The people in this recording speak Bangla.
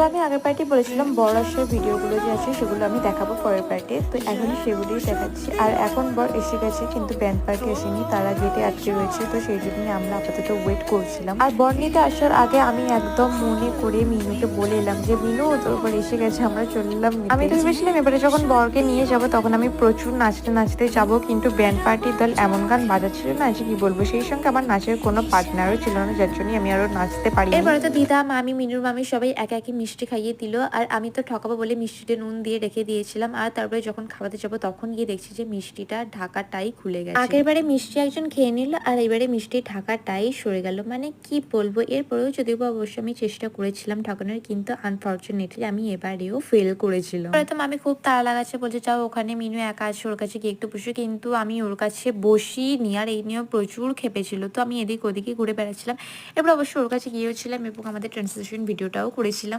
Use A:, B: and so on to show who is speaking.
A: আমি আগের পার্টি বলেছিলাম বর আসার ভিডিওগুলো যে আছে সেগুলো আমি দেখাবো পরের পার্টি, তো এখন সেগুলোই দেখাচ্ছি। আর এখন বর এসে গেছে কিন্তু ব্যান্ড পার্টি আসেনি, তারা গেটে আটকে রয়েছে, তো সেই জন্যই আমরা আপাতত ওয়েট করছিলাম। আর বর নিতে আসার আগে আমি একদম মনে করে মিনুকে বলে এলাম যে মিনু তোর বর এসে গেছে, আমরা চললাম। আমি তো ভেবেছিলাম এবারে যখন বরকে নিয়ে যাব তখন আমি প্রচুর নাচতে নাচতে যাব, কিন্তু ব্যান্ড পার্টির দল এমন গান বাজাচ্ছিল না যে কি বলবো, সেই সঙ্গে আমার নাচের কোনো পার্টনারও ছিল না, যার জন্যই আমি আরো নাচতে পারি। এরপরে তো দিদা, মামি, মিনুর মামি সবাই একে একে মিষ্টি খাইয়ে দিল, আর আমি তো ঠকাবো বলে মিষ্টিতে নুন দিয়ে রেখে দিয়েছিলাম। আর তারপরে যখন খাওয়াতে যাবো তখন গিয়ে দেখছি যে মিষ্টিটা ঢাকাটাই খুলে গেছে। আগের বারে মিষ্টি একজন খেয়ে নিল আর এবারে মিষ্টির ঢাকাটাই সরে গেল, মানে কি বলবো। এরপরেও যদিও বা অবশ্য আমি চেষ্টা করেছিলাম ঠকানোর, কিন্তু আনফর্চুনেটলি আমি এবারেও ফেল করেছিলাম। তো মামি খুব তাড়া লাগাচ্ছে, বলছে যাও ওখানে মিনু একা আছে, ওর কাছে গিয়ে একটু বসে, কিন্তু আমি ওর কাছে বসিনি। আর এই নিয়েও প্রচুর খেপেছিল, তো আমি এদিক ওদিকে ঘুরে বেড়াচ্ছিলাম। এবার অবশ্য ওর কাছে গিয়েছিলাম এবং আমাদের ট্রান্সলেশন ভিডিওটাও করেছিলাম।